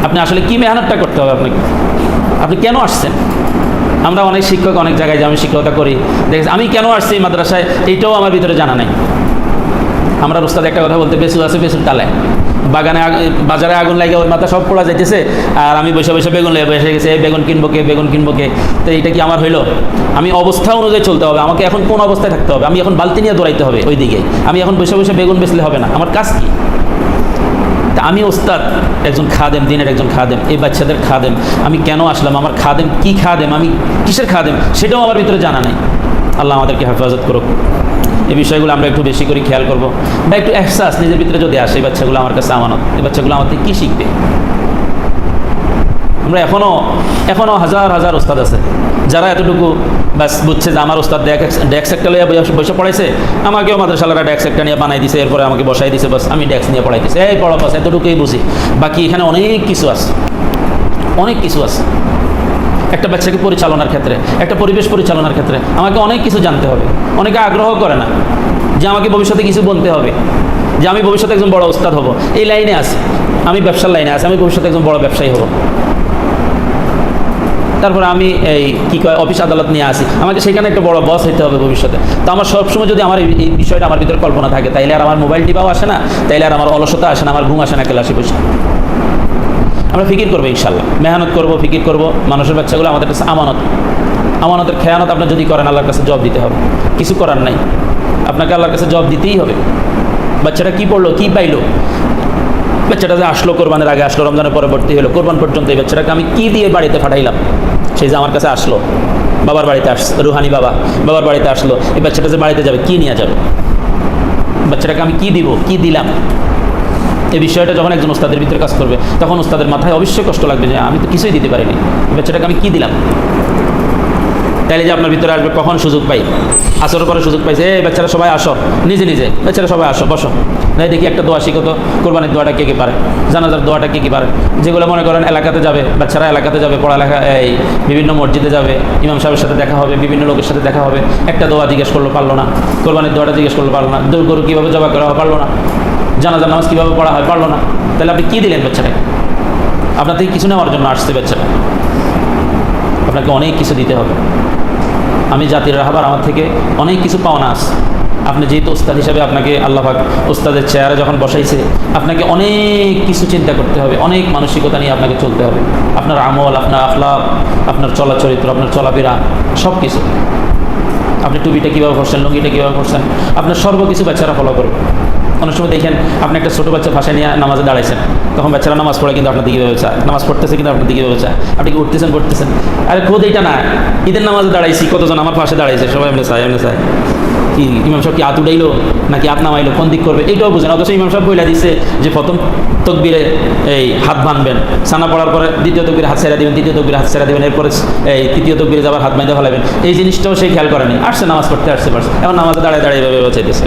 আপনি আসলে কি মেহনতটা করতে হবে আপনাকে, আপনি কেন আসছেন। আমরা অনেক শিক্ষক অনেক জায়গায় যে আমি শিক্ষকতা করি দেখেছি, আমি কেন আসছি এই মাদ্রাসায় এইটাও আমার ভিতরে জানা নাই। আমরা উস্তাদ একটা কথা বলতে, পেছু আছে পেছুর তালায়, বাজারে আগুন লাগে ওই মাথা সব পোড়া যাইতেছে, আর আমি বসে বসে বেগুন লেগে বসে গেছে, এই বেগুন কিনবো কে, বেগুন কিনবো কে। তো এইটা কি আমার হইলো? আমি অবস্থা অনুযায়ী চলতে হবে, আমাকে এখন কোন অবস্থায় থাকতে হবে। আমি এখন বালতি নিয়ে দৌড়াইতে হবে ওই দিকে, আমি এখন বসে বসে বেগুন বেচলে হবে না। আমার কাজ কি? তা আমি ওস্তাদ, একজন খাদেম, দিনের একজন খাদেম, এই বাচ্চাদের খাদেম। আমি কেন আসলাম, আমার খাদেম কি খাদেম, আমি কিসের খাদেম, সেটাও আমার ভিতরে জানা নেই। আল্লাহ আমাদেরকে হেফাজত করুক। এই বিষয়গুলো আমরা একটু বেশি করে খেয়াল করবো, বা একটু এহসাস নিজের ভিতরে যদি আসে, এই বাচ্চাগুলো আমার কাছে আমানত, এই বাচ্চাগুলো আমার থেকে কী শিখবে। আমরা এখনও হাজার হাজার ওস্তাদ আছে যারা এতটুকু ব্যাস বুঝছে যে আমার ওস্তাদ ডেস্ক একটা লইয়া বসে পড়াইছে, আমাকেও মাদ্রাসালারা ডেস্ক একটা নিয়ে বানাই দিছে, এরপরে আমাকে বসাই দিছে, বাস আমি ডেস্ক নিয়ে পড়াইতেছি, এই পড়া বাস এতটুকুই বুঝি। বাকি এখানে অনেক কিছু আছে, অনেক কিছু আছে। একটা বাচ্চাকে পরিচালনার ক্ষেত্রে, একটা পরিবেশ পরিচালনার ক্ষেত্রে আমাকে অনেক কিছু জানতে হবে। অনেকে আগ্রহ করে না যে আমাকে ভবিষ্যতে কিছু বলতে হবে, যে আমি ভবিষ্যতে একজন বড় ওস্তাদ হব। এই লাইনে আছে, আমি ব্যবসার লাইনে আছি, আমি ভবিষ্যতে একজন বড় ব্যবসায়ী হব। তারপরে আমি এই কী কয় অফিস আদালত নিয়ে আসি, আমাকে সেখানে একটা বড় বস হইতে হবে ভবিষ্যতে। তো আমার সবসময় যদি আমার এই বিষয়টা আমার ভিতরে কল্পনা থাকে, তাইলে আর আমার মোবাইল টিপাও আসে না, তাইলে আর আমার অলসতা আসে না, আমার ঘুম আসে না ক্লাসে বসে। আমরা ফিকির করবো ইনশাল্লাহ, মেহনত করবো, ফিকির করবো। মানুষের বাচ্চাগুলো আমাদের কাছে আমানত, আমানতের খেয়ানত আপনার যদি করেন, আল্লাহর কাছে জবাব দিতে হবে। কিছু করার নাই, আপনাকে আল্লাহর কাছে জবাব দিতেই হবে। বাচ্চাটা কী পড়লো, কী পাইলো, বাচ্চাটা যে আসলো কোরবানের আগে আসলো, রমজানের পরবর্তী হলো, কোরবান পর্যন্ত এই বাচ্চাটাকে আমি কী দিয়ে বাড়িতে পাঠাইলাম। সেই যে আমার কাছে আসলো, বাবার বাড়িতে আসছে, রুহানি বাবার বাড়িতে আসলো, এই বাচ্চাটা যে বাড়িতে যাবে কী নিয়ে যাবে, বাচ্চাটাকে আমি কী দিব, কী দিলাম। এই বিষয়টা যখন একজন ওস্তাদের ভিতরে কাজ করবে, তখন ওস্তাদের মাথায় অবশ্যই কষ্ট লাগবে যে আমি তো কিছুই দিতে পারিনি, বাচ্চাটাকে আমি কী দিলাম। তাইলে যে আপনার ভিতরে আসবে, কখন সুযোগ পাই, আসরের পরে সুযোগ পাইছে, এই বাচ্চারা সবাই আসো, নিজে নিজে বাচ্চারা সবাই আসো, বসো, নাই দেখি একটা দোয়া শিখো তো, কোরবানির দোয়াটা কে পারে, জানাজার দোয়াটা কে পারে। যেগুলো মনে করেন এলাকাতে যাবে, বাচ্চারা এলাকাতে যাবে, পড়ালেখা এই বিভিন্ন মসজিদে যাবে, ইমাম সাহেবের সাথে দেখা হবে, বিভিন্ন লোকের সাথে দেখা হবে, একটা দোয়া জিজ্ঞেস করলো পারলো না, কোরবানির দোয়াটা জিজ্ঞেস করলো পারলো না, গরু কীভাবে জবাই করা হয় পারলো না, জানাজার নামাজ কীভাবে পড়া হয় পারলো না। তাহলে আপনি কী দিলেন বাচ্চাটাকে? আপনার থেকে কিছু নেওয়ার জন্য আসছে বাচ্চাটা, আপনাকে অনেক কিছু দিতে হবে। আমি জাতির রাহবার, আমার থেকে অনেক কিছু পাওনা আছে। আপনি যেহেতু ওস্তাদ হিসাবে, আপনাকে আল্লাহ পাক ওস্তাদের চেয়ারে যখন বসাইছে, আপনাকে অনেক কিছু চিন্তা করতে হবে, অনেক মানসিকতা নিয়ে আপনাকে চলতে হবে। আপনার আমল, আপনার আখলাক, আপনার চলাচরিত্র, আপনার চলাফেরা, সব কিছু। আপনি টুপিটা কীভাবে পরছেন, লুঙ্গিটা কীভাবে পরছেন, আপনার সর্বকিছু বাচ্চারা ফলো করবে। অনেক সময় দেখেন আপনি একটা ছোটো বাচ্চা ভাষা নিয়ে নামাজে দাঁড়াইছেন, তখন বাচ্চারা নামাজ পড়ে কিন্তু আপনার দিকে চায়, নামাজ পড়তেছে কিন্তু আপনার দিকে চায়, আপনি কি উঠতেছেন পড়তেছেন। আরে খোদ এইটা না, ঈদের নামাজে দাঁড়াইছি, কতজন আমার পাশে দাঁড়াইছে, সবাই এমনি চায়, এমনি চায়। কি ইমাম সাহেব কি হাত উঠাইলো নাকি হাত নামাইলো, কোন দিক করবে এইটাও বুঝেন। অথচ ইমাম সাহেব বইলা দিচ্ছে যে প্রথম তকবীরে এই হাত বাঁধবেন, সানা পড়ার পরে দ্বিতীয় তকবীরে হাত ছেড়ে দেবেন, তৃতীয় তকবীরে হাত ছেড়ে দেবেন, এরপরে এই তৃতীয় তকবীরে যাবার হাত বাঁধে ফেলাবেন। এই জিনিসটাও সে খেয়াল করেনি, আসছে নামাজ পড়তে আসছে পারছে, এখন নামাজে দাঁড়িয়ে দাঁড়িয়ে এভাবে চাইতেছে।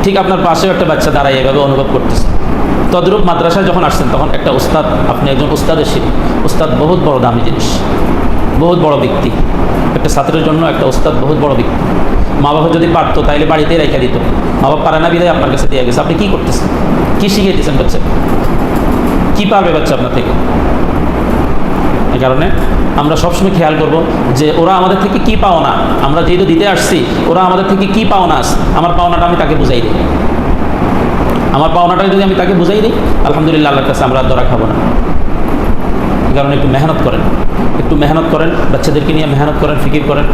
ঠিক আপনার পাশেও একটা বাচ্চা দাঁড়ায় এভাবে অনুভব করতেছে। তদ্রূপ মাদ্রাসায় যখন আসছেন, তখন একটা উস্তাদ, আপনি একজন উস্তাদের শিক্ষক। উস্তাদ বহুত বড় দামি জিনিস, বহুত বড় ব্যক্তি। একটা ছাত্রের জন্য একটা উস্তাদ বহুত বড় ব্যক্তি। মা বাবা যদি পারতো তাইলে বাড়িতেই রেখে দিত, মা বাবা পারে না বিদায় আপনার কাছে দিয়ে গেছে। আপনি কী করতেছেন, কী শিখিয়েছেন বাচ্চা, কী পারবে বাচ্চা আপনার থেকে? এই কারণে আমরা সবসময় খেয়াল করব যে ওরা আমাদের থেকে কী পাওনা, আমরা যেহেতু দিতে আসছি, ওরা আমাদের থেকে কী পাওনা আছে, আমার পাওনাটা আমি তাকে বুঝাই দিই। আমার পাওনাটা যদি আমি তাকে বুঝাই দিই, আলহামদুলিল্লাহ, আল্লাহর কাছে আমরা ধরা খাবো না। এই কারণে একটু মেহনত করেন, একটু মেহনত করেন, বাচ্চাদেরকে নিয়ে মেহনত করেন, ফিকির করেন।